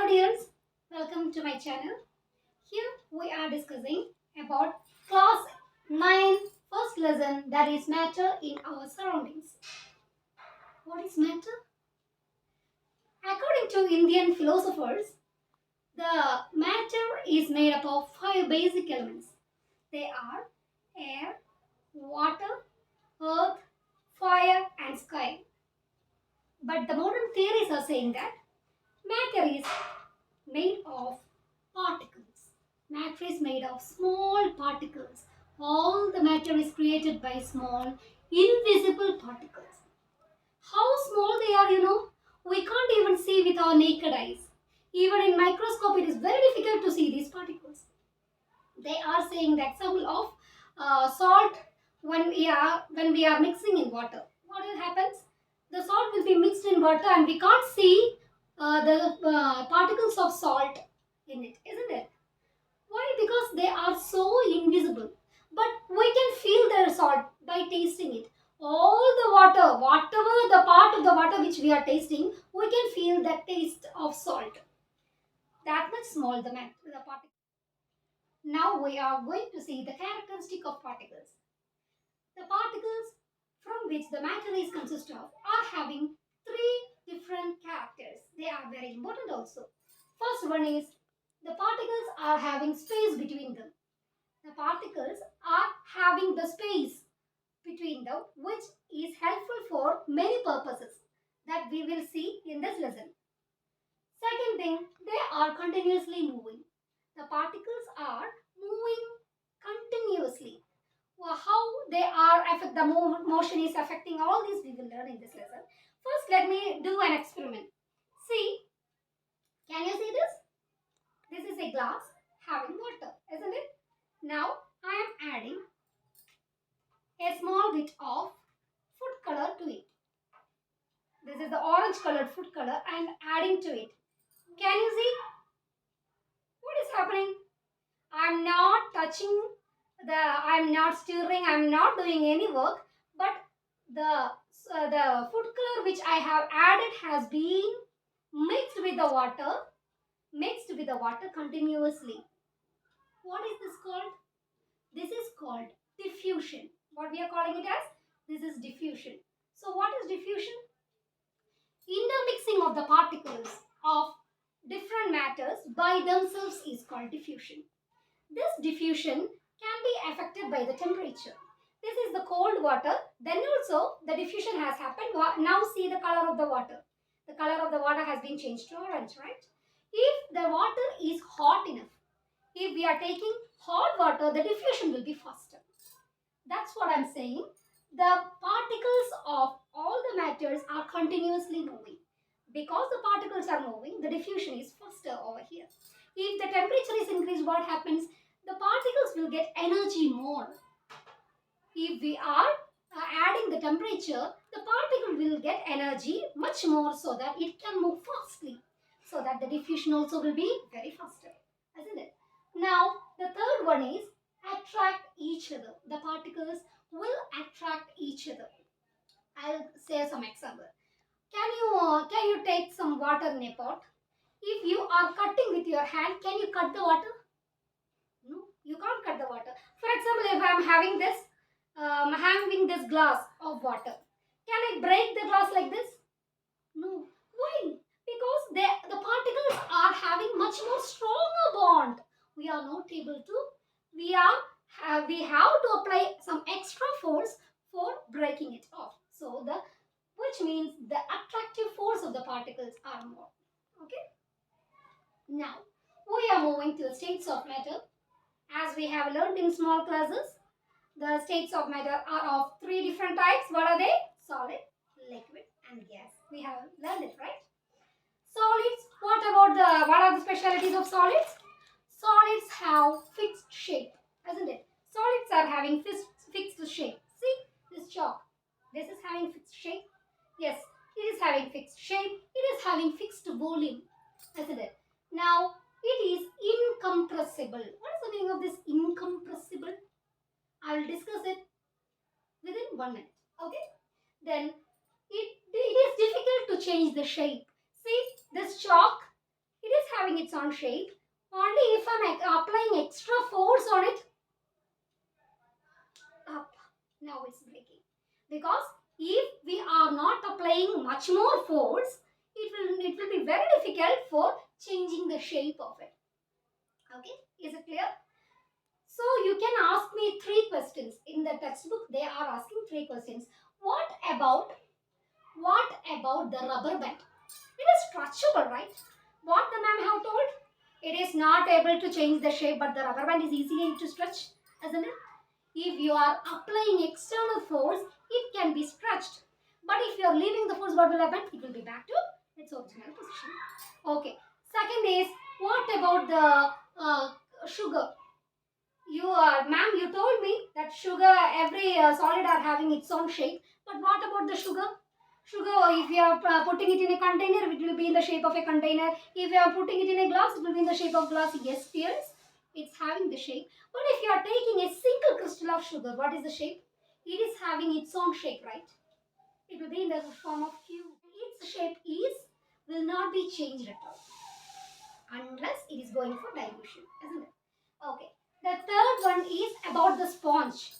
dears, welcome to my channel. Here we are discussing about class 9 first lesson, that is matter in our surroundings. What is matter? According to Indian philosophers, the matter is made up of 5 basic elements. They are air, water, earth, fire and sky. But the modern theories are saying that matter is made of particles. Matter is made of small particles. All the matter is created by small, invisible particles. How small they are, we can't even see with our naked eyes. Even in microscope, it is very difficult to see these particles. They are saying the example of salt when we are mixing in water. What will happen? The salt will be mixed in water and we can't see the particles of salt in it, isn't it? Why? Because they are so invisible. But we can feel their salt by tasting it. All the water, whatever the part of the water which we are tasting, we can feel the taste of salt. That much small the particle. Now we are going to see the characteristic of particles. The particles from which the matter is consist of are having three different characters. They are very important also. First one is the particles are having space between them. The particles are having the space between them, which is helpful for many purposes that we will see in this lesson. Second thing, they are continuously moving. The particles are moving continuously. How they are affect the motion is affecting all these we will learn in this lesson. First, let me do an experiment. See, can you see this? This is a glass having water, isn't it? Now I am adding a small bit of food color to it. This is the orange colored food color and adding to it. Can you see what is happening? I'm not touching I'm not stirring, I'm not doing any work, but the food color which I have added has been mixed with the water continuously. What is this called? This is called diffusion. What we are calling it as? This is diffusion. So what is diffusion? Intermixing of the particles of different matters by themselves is called diffusion. This diffusion can be affected by the temperature. This is the cold water. Then also the diffusion has happened. Now see the color of the water. The color of the water has been changed to orange, right? If the water is hot enough, if we are taking hot water, the diffusion will be faster. That's what I'm saying. The particles of all the matters are continuously moving. Because the particles are moving, the diffusion is faster over here. If the temperature is increased, what happens? The particles will get energy more. If we are adding the temperature, the particle will get energy much more so that it can move fastly. So that the diffusion also will be very faster. Isn't it? Now, the third one is attract each other. The particles will attract each other. I'll say some example. Can you take some water in a pot? If you are cutting with your hand, can you cut the water? No, you can't cut the water. For example, if I am having this glass of water, can I break the glass like this? No. Why? Because the particles are having much more stronger bond. We are not able to. We have to apply some extra force for breaking it off. So which means the attractive force of the particles are more. Okay. Now we are moving to the states of matter. As we have learned in small classes, the states of matter are of three different types. What are they? Solid, liquid and gas. We have learned it, right? Solids, what are the specialities of solids? Solids have fixed shape, isn't it? Solids are having fixed shape. See this chalk. This is having fixed shape. Yes, it is having fixed shape. It is having fixed volume, isn't it? Now, it is incompressible. What is the meaning of this incompressible? I will discuss it within 1 minute. Okay? Then it is difficult to change the shape. See this chalk? It is having its own shape. Only if I'm applying extra force on it, up. Now it's breaking. Because if we are not applying much more force, it will be very difficult for changing the shape of it. Okay, is it clear? So you can ask me three questions. In the textbook, they are asking three questions. What about the rubber band? It is stretchable, right? What the ma'am have told? It is not able to change the shape, but the rubber band is easy to stretch, isn't it? If you are applying external force, it can be stretched. But if you are leaving the force, what will happen? It will be back to its original position. Okay. Second is, what about the sugar? Ma'am, you told me that sugar, every solid are having its own shape. But what about the sugar? Sugar, if you are putting it in a container, it will be in the shape of a container. If you are putting it in a glass, it will be in the shape of glass. Yes, dears, it's having the shape. But if you are taking a single crystal of sugar, what is the shape? It is having its own shape, right? It will be in the form of cube. Its shape will not be changed at all unless it is going for dilution, isn't it? Okay. The third one is about the sponge.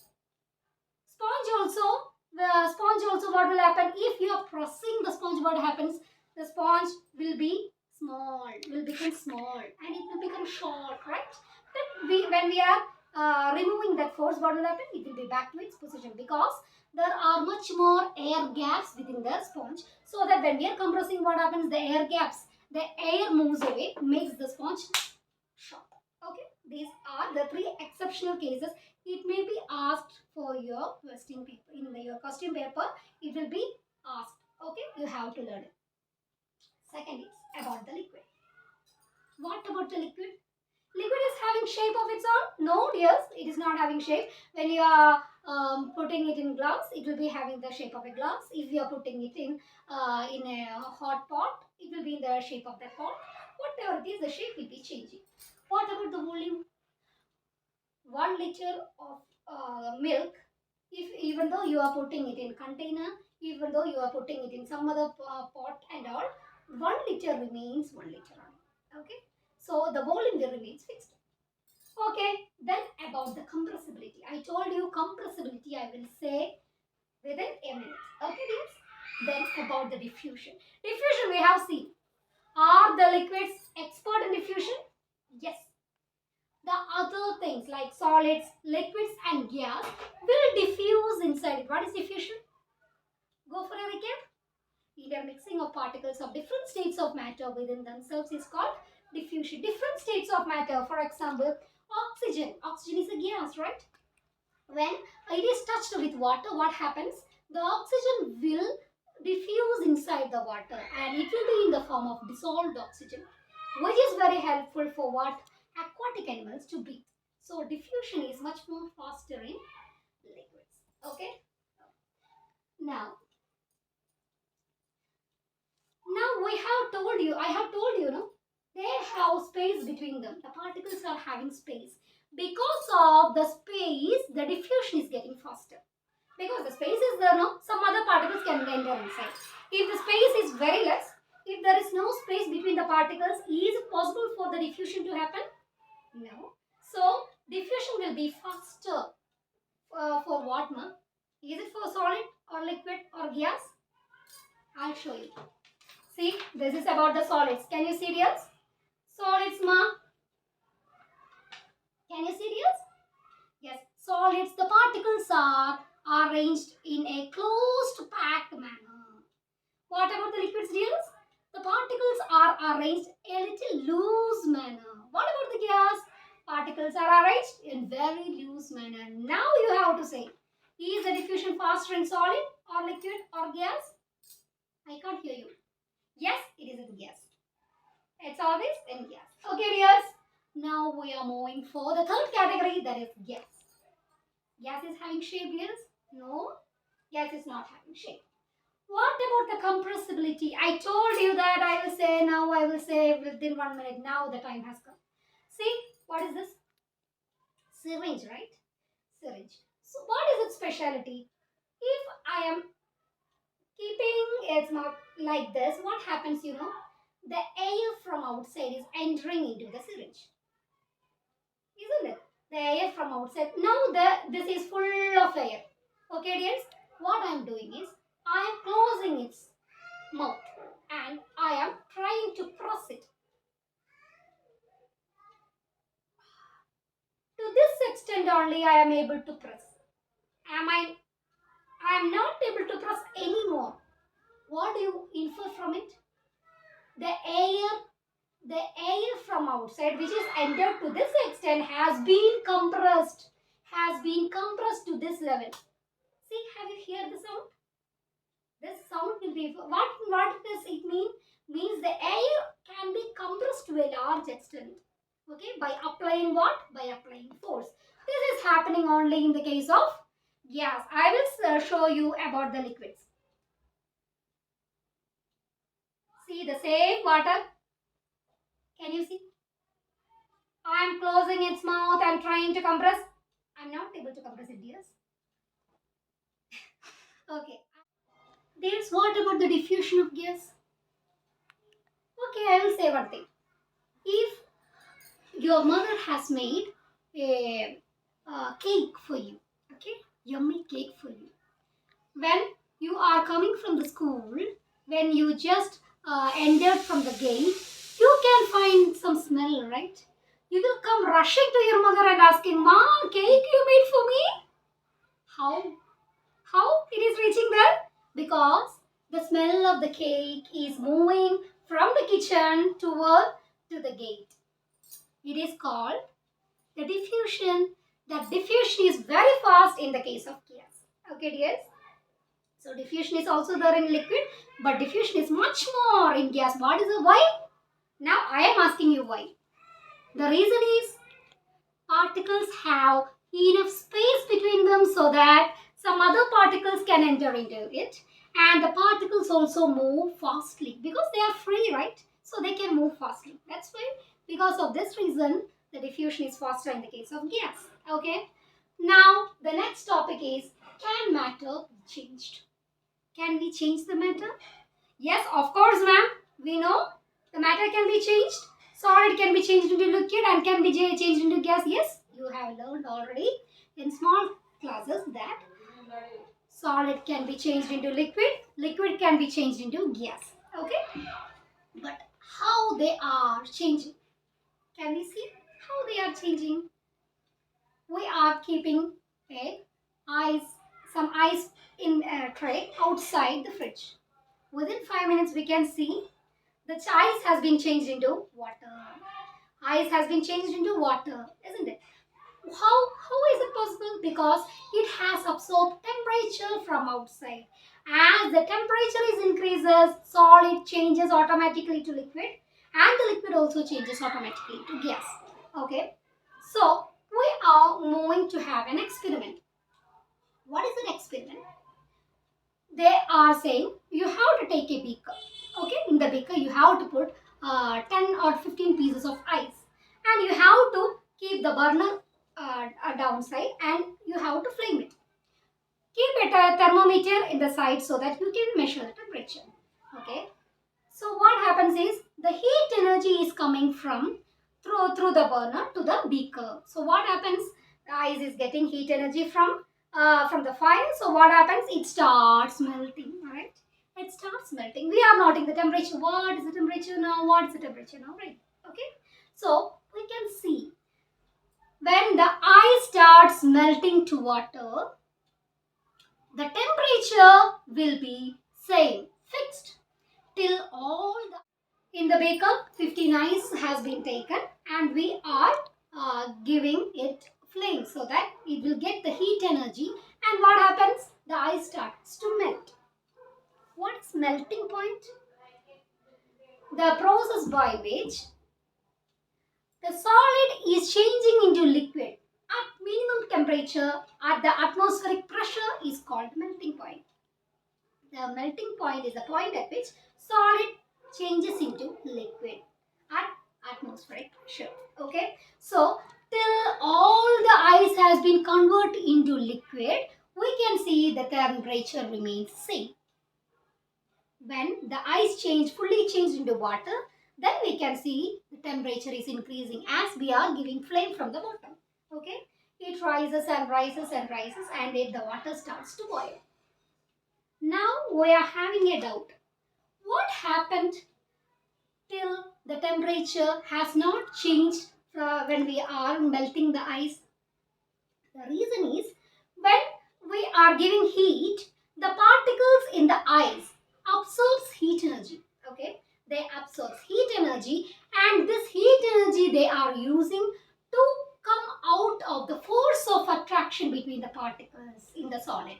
The sponge also, what will happen? If you are pressing the sponge, what happens? The sponge will be small, will become small, and it will become short, right? But when we are removing that force, what will happen? It will be back to its position because there are much more air gaps within the sponge. So that when we are compressing, what happens? The air moves away, makes the sponge short. Okay, these are the three exceptional cases. It may be asked for your question paper. In your question paper, it will be asked. Okay, you have to learn it. Second is about the liquid. What about the liquid? Liquid is having shape of its own? No, yes, it is not having shape. When you are putting it in glass, it will be having the shape of a glass. If you are putting it in a hot pot, it will be in the shape of that pot. Whatever it is, the shape will be changing. What about the volume? 1 liter of milk, if even though you are putting it in container, even though you are putting it in some other pot and all, 1 liter remains 1 liter only. Okay, so the volume will remains fixed. Okay, then about the compressibility. I told you compressibility I will say within a minute. Okay, dears? Then about the diffusion. Diffusion we have seen. Are the liquids expert in diffusion? Yes. The other things like solids, liquids and gas will diffuse inside it. What is diffusion? Go for a recap. Intermixing of particles of different states of matter within themselves is called diffusion. Different states of matter, for example, oxygen. Oxygen is a gas, right? When it is touched with water, what happens? The oxygen will diffuse inside the water and it will be in the form of dissolved oxygen, which is very helpful for what? Aquatic animals to breathe. So diffusion is much more faster in liquids. Okay. Now we have told you, I have told you, no, they have space between them. The particles are having space. Because of the space, the diffusion is getting faster. Because the space is there, no, some other particles can enter inside. If the space is very less, if there is no space between the particles, is it possible for the diffusion to happen? No. So diffusion will be faster for what, ma? Is it for solid or liquid or gas? I'll show you. See, this is about the solids. Can you see this? Solids, ma. Can you see this? Yes, solids. The particles are arranged in a closed packed manner. What about the liquids, dears? The particles are arranged in a little loose manner. What about the gas? Particles are arranged in very loose manner. Now you have to say, is the diffusion faster in solid or liquid or gas? I can't hear you. Yes, it is in gas. It's always in gas. Okay, dears. Now we are moving for the third category, that is gas. Gas is having shape, dears? No, gas is not having shape. What about the compressibility? I told you that I will say now, I will say within 1 minute. Now the time has come. See, what is this? Syringe, right? Syringe. So what is its speciality? If I am keeping its mouth like this, what happens, you know? the air from outside is entering into the syringe. Isn't it? The air from outside. Now this is full of air. Okay, dears? What I am doing is I am closing its mouth and I am trying to press it. To this extent only I am able to press. I am not able to press anymore. What do you infer from it? The air from outside which is entered to this extent has been compressed to this level. See, have you heard the sound? This sound will be what does it mean? Means the air can be compressed to a large extent. Okay, by applying what? By applying force. This is happening only in the case of gas. I will show you about the liquids. See the same water. Can you see? I am closing its mouth and trying to compress. I am not able to compress it, dears. Okay. There's what about the diffusion of gas? Okay, I will say one thing. If your mother has made a cake for you, okay, yummy cake for you. When you are coming from the school, when you just entered from the gate, you can find some smell, right? You will come rushing to your mother and asking, "Ma, cake you made for me?" How it is reaching there? Because the smell of the cake is moving from the kitchen toward to the gate. It is called the diffusion. That diffusion is very fast in the case of gas. Okay, dears? So diffusion is also there in liquid, but diffusion is much more in gas. What is the why? Now I am asking you why. The reason is particles have enough space between them so that some other particles can enter into it, and the particles also move fastly because they are free, right? So they can move fastly. That's why, because of this reason, the diffusion is faster in the case of gas. Okay. Now the next topic is, can matter be changed? Can we change the matter? Yes, of course, ma'am. We know the matter can be changed. Solid can be changed into liquid and can be changed into gas. Yes, you have learned already in small classes that solid can be changed into liquid, liquid can be changed into gas. Okay? But how they are changing? Can we see how they are changing? We are keeping some ice in a tray outside the fridge. Within 5 minutes, we can see the ice has been changed into water. Ice has been changed into water, isn't it? How is it possible? Because it has absorbed temperature from outside. As the temperature is increases, solid changes automatically to liquid, and the liquid also changes automatically to gas. Okay, so we are moving to have an experiment. What is an experiment? They are saying you have to take a beaker. Okay, in the beaker you have to put 10 or 15 pieces of ice, and you have to keep the burner downside and you have to flame it. Keep a thermometer in the side so that you can measure the temperature. Okay, so what happens is the heat energy is coming from through the burner to the beaker. So what happens? The ice is getting heat energy from the fire. So what happens? It starts melting, right? It starts melting. We are noting the temperature. What is the temperature now? What is the temperature now? Right? Okay. So we can see when the ice starts melting to water, the temperature will be same, fixed till all the in the beaker 15 ice has been taken and we are giving it flame so that it will get the heat energy, and what happens? The ice starts to melt. What is melting point? The process by which the solid is changing into liquid at minimum temperature at the atmospheric pressure is called melting point. The melting point is the point at which solid changes into liquid at atmospheric pressure. Okay, so till all the ice has been converted into liquid, we can see the temperature remains same. When the ice fully changed into water, then we can see the temperature is increasing as we are giving flame from the bottom. Okay, it rises and rises and rises, and the water starts to boil. Now we are having a doubt. What happened till the temperature has not changed when we are melting the ice? The reason is, when we are giving heat, the particles in the ice absorbs heat energy. Okay, they absorb heat energy, and this heat energy they are using to come out of the force of attraction between the particles in the solid.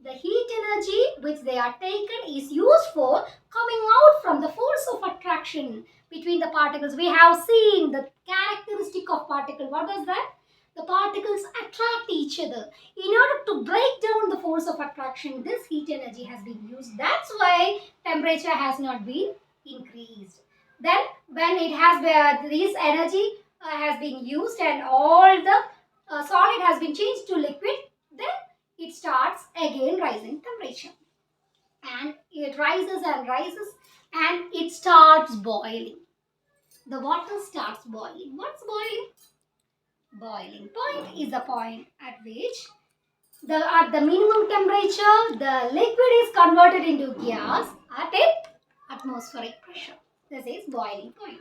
The heat energy which they are taken is used for coming out from the force of attraction between the particles. We have seen the characteristic of particle. What was that? The particles attract each other. In order to break down the force of attraction, this heat energy has been used. That's why temperature has not been increased. Then when it has this energy has been used and all the solid has been changed to liquid, then it starts again rising temperature, and it rises and rises, and it starts boiling. The water starts boiling. What's boiling? Boiling point is the point at which at the minimum temperature the liquid is converted into gas at a atmospheric pressure. This is boiling point.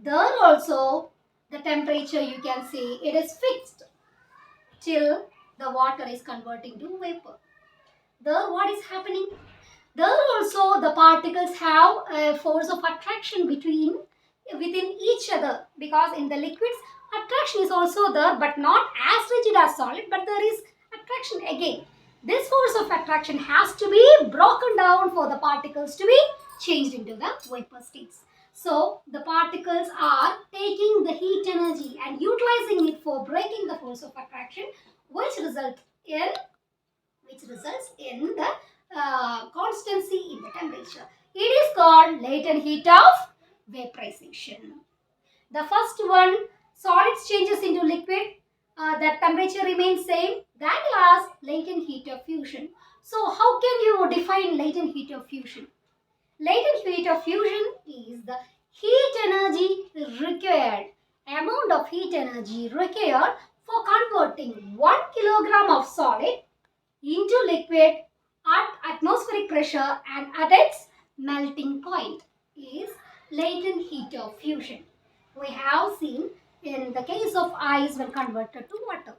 There also the temperature, you can see, it is fixed till the water is converting to vapor. There what is happening? There also the particles have a force of attraction within each other, because in the liquids attraction is also there, but not as rigid as solid, but there is attraction again. This force of attraction has to be broken down for the particles to be changed into the vapor states. So the particles are taking the heat energy and utilizing it for breaking the force of attraction, which results in the constancy in the temperature. It is called latent heat of vaporization. The first one, solids changes into liquid, the temperature remains same. That is latent heat of fusion. So how can you define latent heat of fusion? Latent heat of fusion is the heat energy required, amount of heat energy required for converting 1 kilogram of solid into liquid at atmospheric pressure and at its melting point is latent heat of fusion. We have seen in the case of ice when converted to water.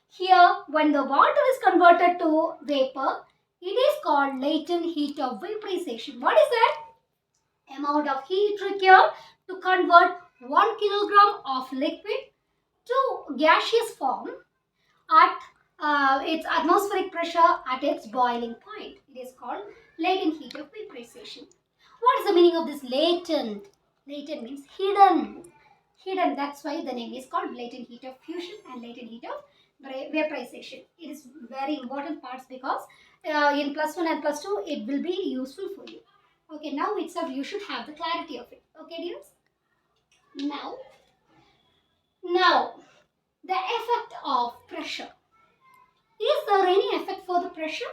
Here, when the water is converted to vapor, it is called latent heat of vaporization. What is that? Amount of heat required to convert 1 kilogram of liquid to gaseous form at its atmospheric pressure at its boiling point. It is called latent heat of vaporization. What is the meaning of this latent? Latent means hidden. Hidden, that's why the name is called latent heat of fusion and latent heat of vaporization. It is very important parts because in plus 1 and plus 2 it will be useful for you. Okay, now itself you should have the clarity of it. Okay, dears? Now, the effect of pressure. Is there any effect for the pressure?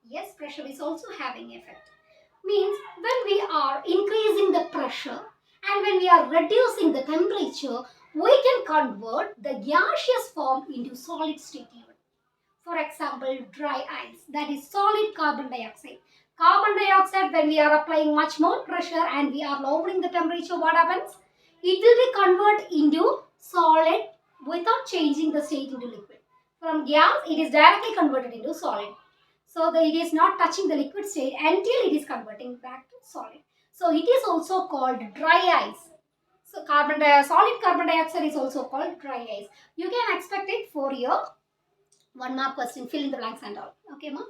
Yes, pressure is also having effect. Means when we are increasing the pressure and when we are reducing the temperature, we can convert the gaseous form into solid state even. For example, dry ice, that is solid carbon dioxide. Carbon dioxide, when we are applying much more pressure and we are lowering the temperature, what happens? It will be converted into solid without changing the state into liquid. From gas, it is directly converted into solid. So it is not touching the liquid state until it is converting back to solid. So it is also called dry ice. So solid carbon dioxide is also called dry ice. You can expect it for your 1 mark question, fill in the blanks and all. Okay, ma?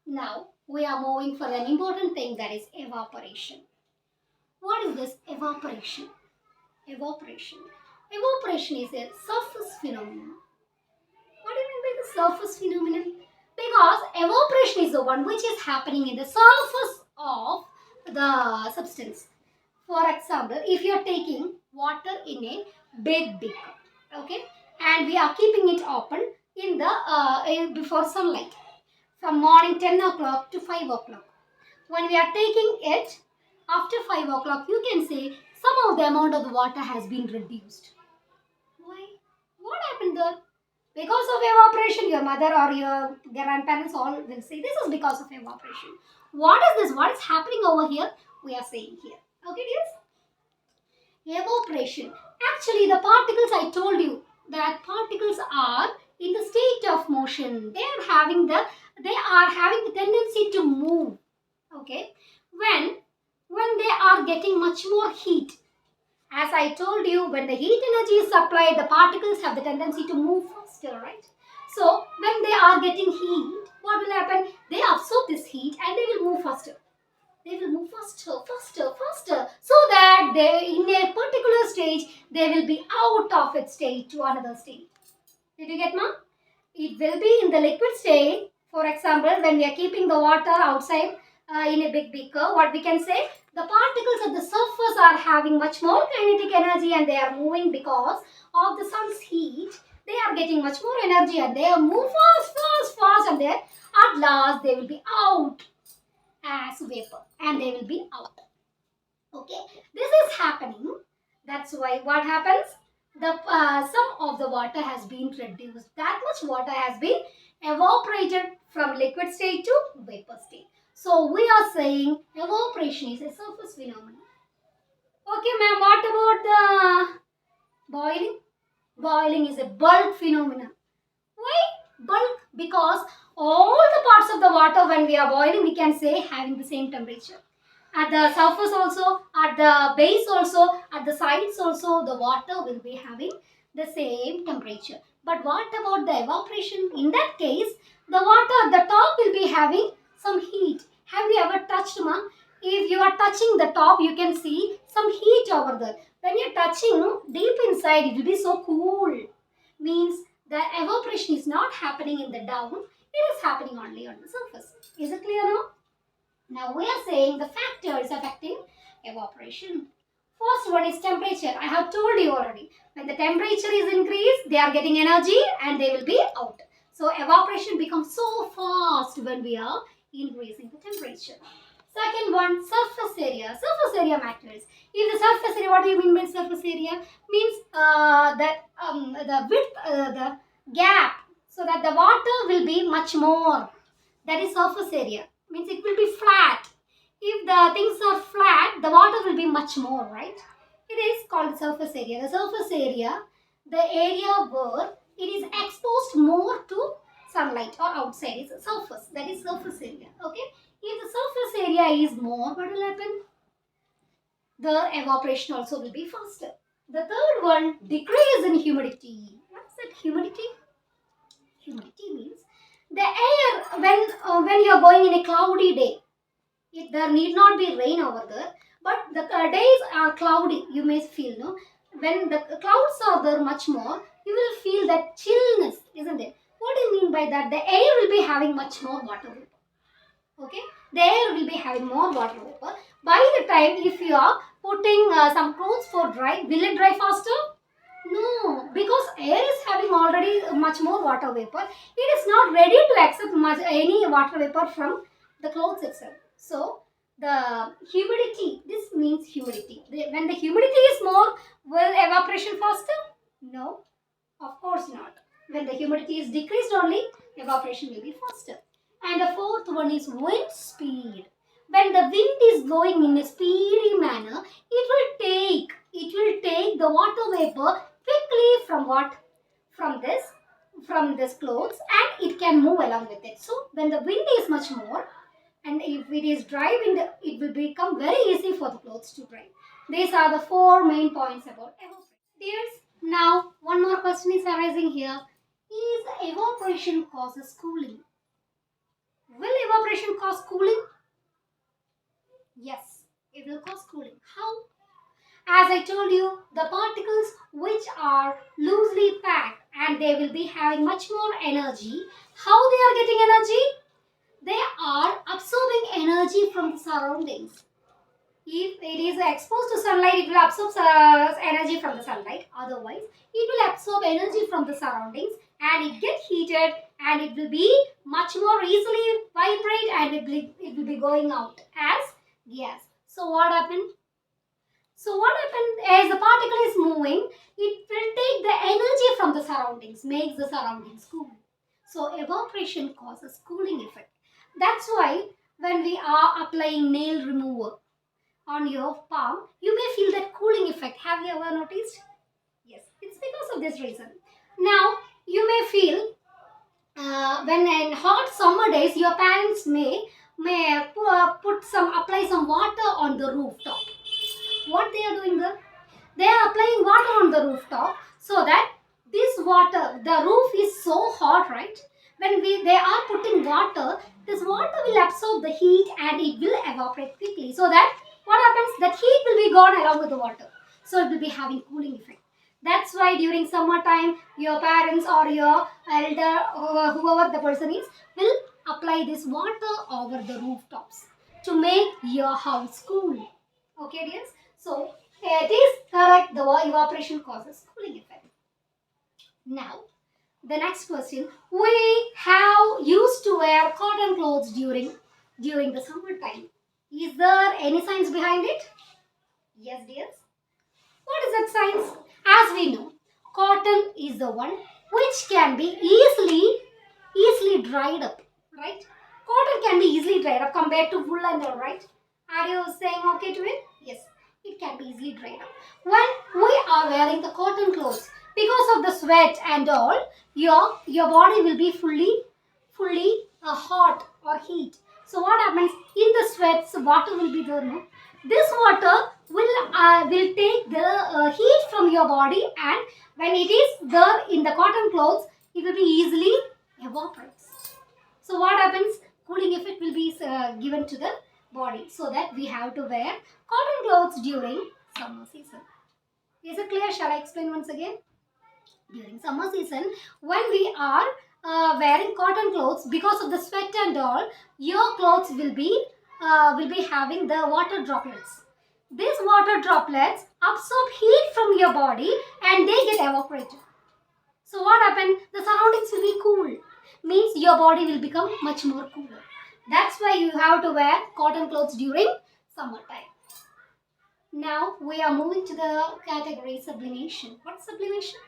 Now we are moving for an important thing, that is evaporation. What is this evaporation? Evaporation is a surface phenomenon. What do you mean by the surface phenomenon? Because evaporation is the one which is happening in the surface of the substance. For example, if you are taking water in a big beaker, okay, and we are keeping it open in the before sunlight from morning 10 o'clock to 5 o'clock. When we are taking it after 5 o'clock, you can say somehow the amount of the water has been reduced. Why? What happened there? Because of evaporation, your mother or your grandparents all will say this is because of evaporation. What is this? What is happening over here? We are saying here. Okay, dears? Evaporation. Actually, the particles I told you that particles are in the state of motion. They are having the tendency to move. Okay, when they are getting much more heat. As I told you, when the heat energy is supplied, the particles have the tendency to move faster, right? So, when they are getting heat, what will happen? They absorb this heat and they will move faster. They will move faster, faster, faster, so that they, in a particular stage, they will be out of its state to another state. Did you get, ma'am? It will be in the liquid state. For example, when we are keeping the water outside in a big beaker, what we can say, the particles at the surface are having much more kinetic energy and they are moving because of the sun's heat. They are getting much more energy and they move fast, fast, fast, and then at last they will be out as vapor and they will be out. Okay, this is happening. That's why what happens? The some of the water has been reduced. That much water has been evaporated from liquid state to vapor state. So we are saying evaporation is a surface phenomenon. Okay, ma'am. What about the boiling? Boiling is a bulk phenomenon. Why bulk? Because all the parts of the water when we are boiling, we can say having the same temperature. At the surface also, at the base also, at the sides also, the water will be having the same temperature. But what about the evaporation? In that case, the water at the top will be having some heat. Have you ever touched, ma'am? If you are touching the top, you can see some heat over there. When you are touching deep inside, it will be so cool. Means the evaporation is not happening in the down, it is happening only on the surface. Is it clear now? Now we are saying the factors affecting evaporation. First one is temperature. I have told you already. When the temperature is increased, they are getting energy and they will be out. So evaporation becomes so fast when we are increasing the temperature. Second one, surface area. Surface area matters. If the surface area, what do you mean by surface area? Means that the width, the gap, so that the water will be much more. That is surface area. Means it will be flat. If the things are flat, the water will be much more, right? It is called surface area. The surface area, the area where it is exposed more to sunlight or outside is surface. That is surface area. Okay. If the surface area is more, what will happen? The evaporation also will be faster. The third one, decrease in humidity. What is that humidity? Humidity means the air when you are going in a cloudy day. There need not be rain over there, but the days are cloudy. You may feel, no, when the clouds are there much more, you will feel that chillness, isn't it? What do you mean by that? The air will be having much more water vapor. Okay, the air will be having more water vapor. By the time if you are putting some clothes for dry, will it dry faster? No, because air is having already much more water vapor. It is not ready to accept any water vapor from the clothes itself. So the humidity, this means humidity. When the humidity is more, will evaporation faster? No, of course not. When the humidity is decreased only, evaporation will be faster. And the fourth one is wind speed. When the wind is blowing in a speedy manner, it will take the water vapor quickly from what? From this clothes, and it can move along with it. So when the wind is much more, and if it is dry wind, it will become very easy for the clothes to dry. These are the four main points about evaporation. Dears, now one more question is arising here. Is evaporation causes cooling? Will evaporation cause cooling? Yes, it will cause cooling. How? As I told you, the particles which are loosely packed and they will be having much more energy. How they are getting energy? They are absorbing energy from the surroundings. If it is exposed to sunlight, it will absorb energy from the sunlight. Otherwise, it will absorb energy from the surroundings and it get heated and it will be much more easily vibrate and it will be going out as gas. So what happened? So what happened as the particle is moving, it will take the energy from the surroundings, makes the surroundings cool. So evaporation causes cooling effect. That's why when we are applying nail remover on your palm, you may feel that cooling effect. Have you ever noticed? Yes, it's because of this reason. Now, you may feel when in hot summer days, your parents may put some apply some water on the rooftop. What they are doing there? They are applying water on the rooftop so that this water, the roof is so hot, right? When they are putting water, this water will absorb the heat and it will evaporate quickly. So that what happens? That heat will be gone along with the water. So it will be having cooling effect. That's why during summertime, your parents or your elder or whoever the person is will apply this water over the rooftops to make your house cool. Okay, dears? So it is correct, the evaporation causes cooling effect. Now, the next question. We have used to wear cotton clothes during the summertime. Is there any science behind it? Yes, dears. What is that science? As we know, cotton is the one which can be easily dried up, right? Cotton can be easily dried up compared to wool and all, right? Are you saying okay to it? Yes, it can be easily dried up. When we are wearing the cotton clothes, because of the sweat and all, your body will be fully hot or heat. So what happens in the sweats? Water will be there, no? This water will take the heat from your body, and when it is there in the cotton clothes, it will be easily evaporates. So what happens? Cooling effect will be given to the body, so that we have to wear cotton clothes during summer season. Is it clear? Shall I explain once again? During summer season, when we are wearing cotton clothes, because of the sweat and all, your clothes will be having the water droplets. These water droplets absorb heat from your body and they get evaporated. So what happened? The surroundings will be cool. Means your body will become much more cooler. That's why you have to wear cotton clothes during summertime. Now we are moving to the category sublimation. What's sublimation?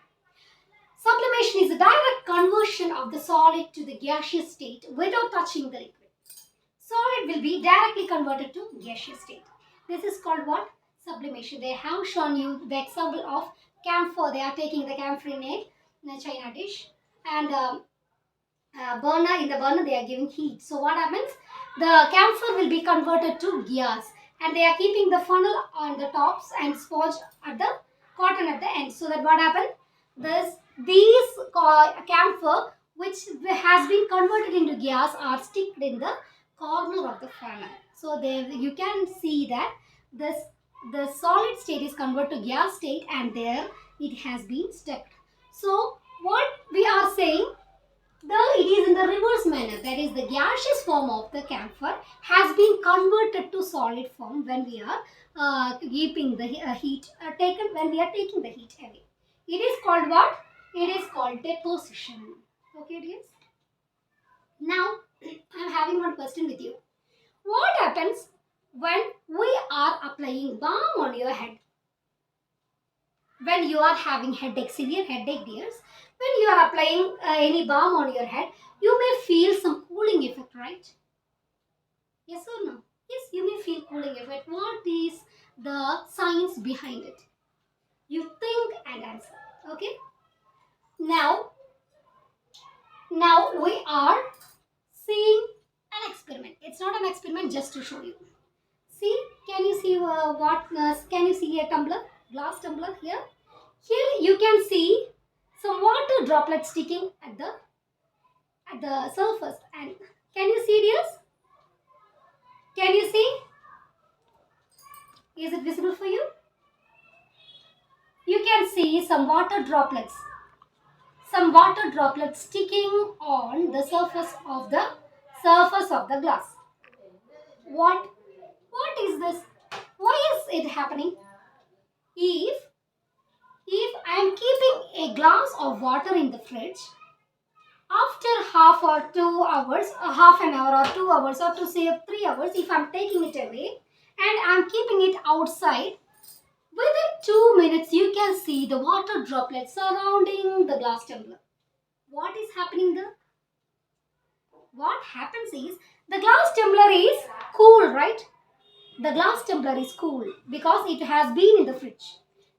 Sublimation is a direct conversion of the solid to the gaseous state without touching the liquid. Solid will be directly converted to gaseous state. This is called what? Sublimation. They have shown you the example of camphor. They are taking the camphor in a china dish, and burner, in the burner they are giving heat. So what happens? The camphor will be converted to gas, and they are keeping the funnel on the tops and sponge at the cotton at the end. So that what happens? These camphor which has been converted into gas are sticked in the corner of the funnel. So there you can see that the solid state is converted to gas state, and there it has been stuck. So what we are saying, it is in the reverse manner. That is, the gaseous form of the camphor has been converted to solid form when we are keeping the heat taken, when we are taking the heat away. It is called what? It is called deposition. Okay, dears. Now I am having one question with you. What happens when we are applying balm on your head? When you are having headache, severe headache, dears, when you are applying any balm on your head, you may feel some cooling effect, right? Yes or no? Yes, you may feel cooling effect. What is the science behind it? You think and answer. Okay. Now we are seeing an experiment. It's not an experiment, just to show you. See, can you see can you see a tumbler, glass tumbler here? Here you can see some water droplets sticking at the surface. And can you see, dears? Can you see? Is it visible for you? You can see some water droplets sticking on the surface of the glass. What is this? Why is it happening? If I am keeping a glass of water in the fridge, after half or 2 hours, half an hour or 2 hours, or to say 3 hours, if I am taking it away and I'm keeping it outside. Within 2 minutes, you can see the water droplets surrounding the glass tumbler. What is happening there? What happens is the glass tumbler is cool, right? The glass tumbler is cool because it has been in the fridge.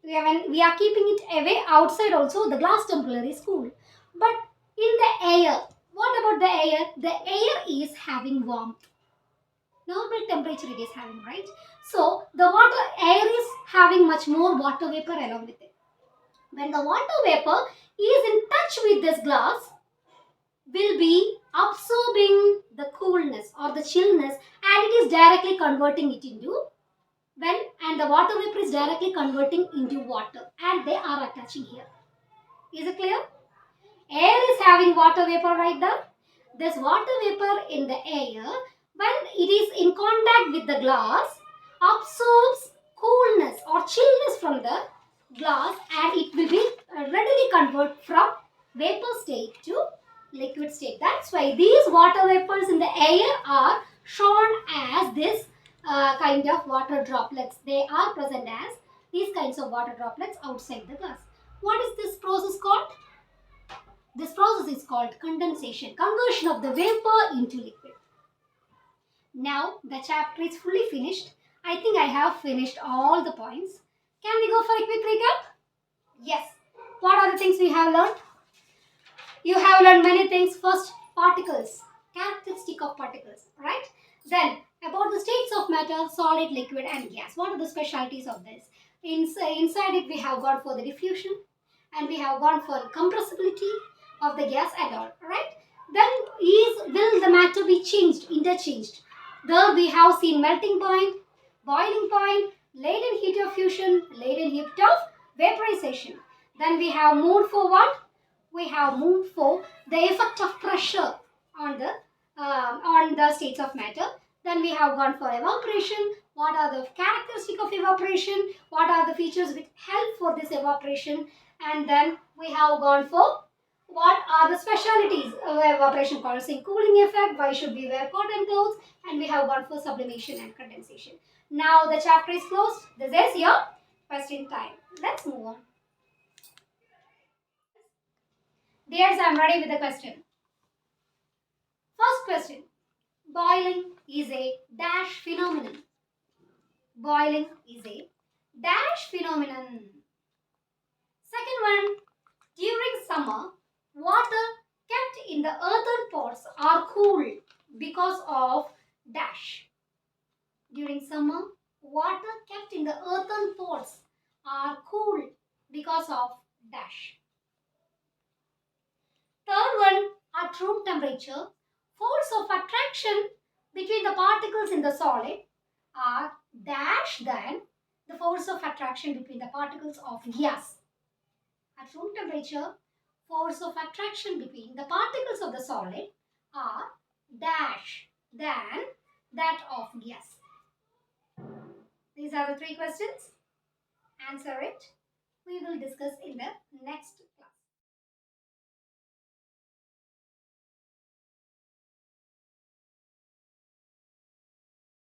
When we are keeping it away outside also, the glass tumbler is cool. But in the air, what about the air? The air is having warmth. Normal temperature it is having, right? So the water air is having much more water vapor along with it. When the water vapor is in touch with this glass, will be absorbing the coolness or the chillness, and it is directly converting it into and the water vapor is directly converting into water, and they are attaching here. Is it clear? Air is having water vapor right there. This water vapor in the air, when it is in contact with the glass, absorbs coolness or chillness from the glass, and it will be readily convert from vapor state to liquid state. That's why these water vapors in the air are shown as this kind of water droplets. They are present as these kinds of water droplets outside the glass. What is this process called? This process is called condensation, conversion of the vapor into liquid. Now the chapter is fully finished. I think I have finished all the points. Can we go for a quick recap? Yes. What are the things we have learned? You have learned many things. First, particles, characteristic of particles, right? Then about the states of matter, solid, liquid and gas. What are the specialties of this? Inside it we have gone for the diffusion, and we have gone for compressibility of the gas and all, right? Then will the matter be changed, interchanged? There we have seen melting point, boiling point, latent heat of fusion, latent heat of vaporization. Then we have moved for what? We have moved for the effect of pressure on the states of matter. Then we have gone for evaporation. What are the characteristics of evaporation? What are the features which help for this evaporation? And then we have gone for what are the specialities of evaporation causing cooling effect, why should we wear cotton clothes, and we have gone for sublimation and condensation. Now the chapter is closed. This is your question time. Let's move on. Dears, I am ready with the question. First question. Boiling is a dash phenomenon. Boiling is a dash phenomenon. Second one. During summer, water kept in the earthen pots are cooled because of dash. During summer, water kept in the earthen pots are cooled because of dash. Third one, at room temperature, force of attraction between the particles in the solid are dash than the force of attraction between the particles of gas. At room temperature, force of attraction between the particles of the solid are dash than that of gas. These are the three questions. Answer it. We will discuss in the next class.